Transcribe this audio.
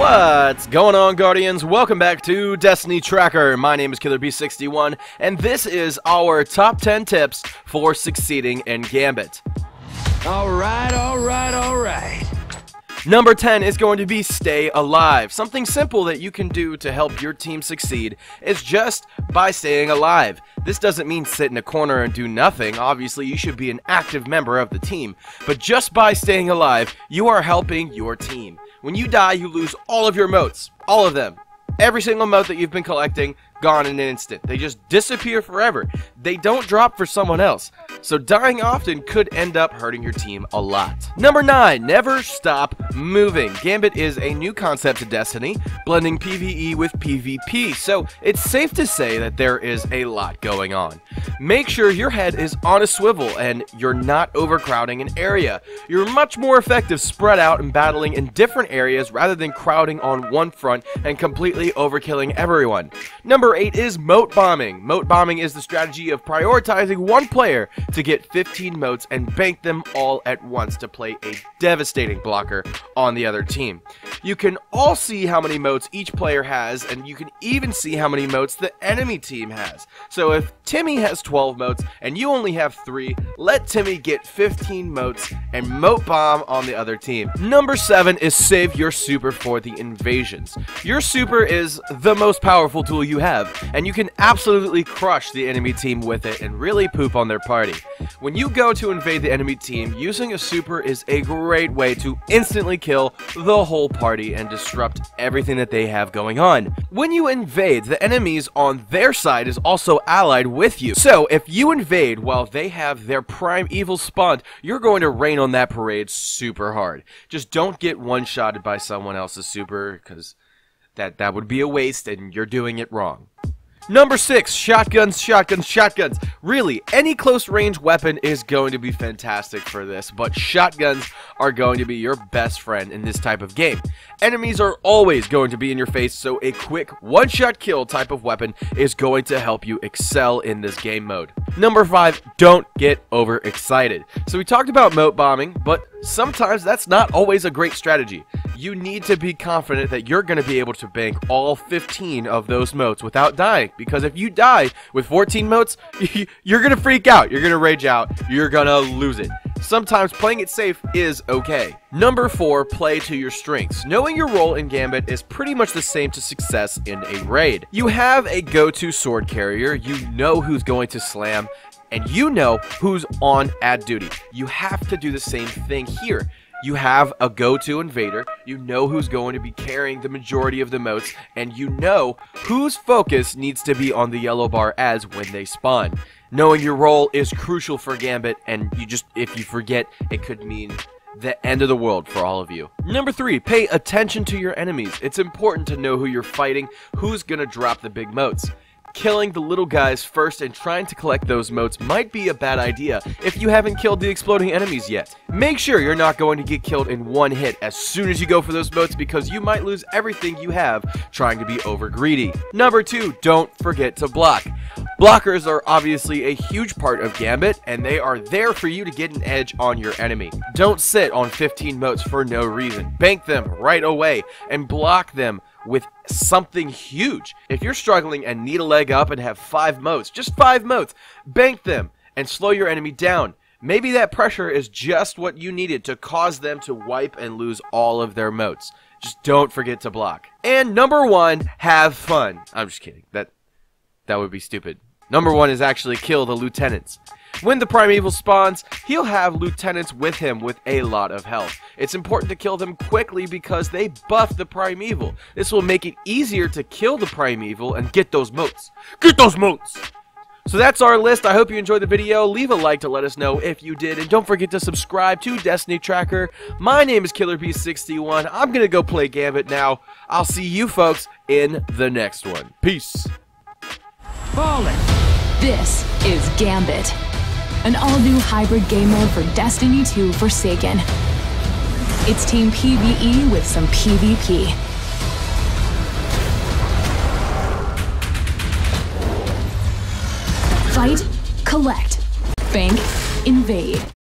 What's going on, Guardians? Welcome back to Destiny Tracker. My name is KillerB61, and this is our top 10 tips for succeeding in Gambit. Alright. Number 10 is going to be stay alive. Something simple that you can do to help your team succeed is just by staying alive. This doesn't mean sit in a corner and do nothing. Obviously, you should be an active member of the team. But just by staying alive, you are helping your team. When you die, you lose all of your moats. All of them. Every single moat that you've been collecting, gone in an instant. They just disappear forever. They don't drop for someone else. So dying often could end up hurting your team a lot. Number 9, never stop moving. Gambit is a new concept to Destiny, blending PvE with PvP, so it's safe to say that there is a lot going on. Make sure your head is on a swivel and you're not overcrowding an area. You're much more effective spread out and battling in different areas rather than crowding on one front and completely overkilling everyone. Number 8 is Moat Bombing. Moat Bombing is the strategy of prioritizing one player to get 15 moats and bank them all at once to play a devastating blocker on the other team. You can all see how many moats each player has, and you can even see how many moats the enemy team has. So if Timmy has 12 moats and you only have 3, let Timmy get 15 moats and moat bomb on the other team. Number 7 is save your super for the invasions. Your super is the most powerful tool you have, and you can absolutely crush the enemy team with it and really poop on their party. When you go to invade the enemy team, using a super is a great way to instantly kill the whole party and disrupt everything that they have going on. When you invade, the enemies on their side is also allied with you. So if you invade while they have their prime evil spawned, you're going to rain on that parade super hard. Just don't get one-shotted by someone else's super, because that would be a waste and you're doing it wrong. Number 6, shotguns. Really, any close range weapon is going to be fantastic for this, but shotguns are going to be your best friend in this type of game. Enemies are always going to be in your face, so a quick one-shot kill type of weapon is going to help you excel in this game mode. Number 5, don't get overexcited. So we talked about moat bombing, but sometimes that's not always a great strategy. You need to be confident that you're going to be able to bank all 15 of those moats without dying, because if you die with 14 moats, you're going to freak out, you're going to rage out, you're going to lose it. Sometimes playing it safe is okay. Number 4, play to your strengths. Knowing your role in Gambit is pretty much the same to success in a raid. You have a go-to sword carrier, you know who's going to slam, and you know who's on ad duty. You have to do the same thing here. You have a go-to invader, you know who's going to be carrying the majority of the moats, and you know whose focus needs to be on the yellow bar ads when they spawn. Knowing your role is crucial for Gambit, and if you forget, it could mean the end of the world for all of you. Number 3, pay attention to your enemies. It's important to know who you're fighting, who's gonna drop the big moats. Killing the little guys first and trying to collect those moats might be a bad idea if you haven't killed the exploding enemies yet. Make sure you're not going to get killed in one hit as soon as you go for those moats, because you might lose everything you have trying to be over greedy. Number 2, don't forget to block. Blockers are obviously a huge part of Gambit, and they are there for you to get an edge on your enemy. Don't sit on 15 moats for no reason. Bank them right away and block them with something huge. If you're struggling and need a leg up and have 5 moats, just 5 moats, bank them and slow your enemy down. Maybe that pressure is just what you needed to cause them to wipe and lose all of their moats. Just don't forget to block. And number 1, have fun. I'm just kidding. That would be stupid. Number 1 is actually kill the lieutenants. When the primeval spawns, he'll have lieutenants with him with a lot of health. It's important to kill them quickly because they buff the primeval. This will make it easier to kill the primeval and get those moats. Get those moats! So that's our list. I hope you enjoyed the video. Leave a like to let us know if you did, and don't forget to subscribe to Destiny Tracker. My name is KillerB61. I'm gonna go play Gambit now. I'll see you folks in the next one. Peace. Falling. This is Gambit, an all-new hybrid game mode for Destiny 2 Forsaken. It's team PvE with some PvP. Fight, collect, bank, invade.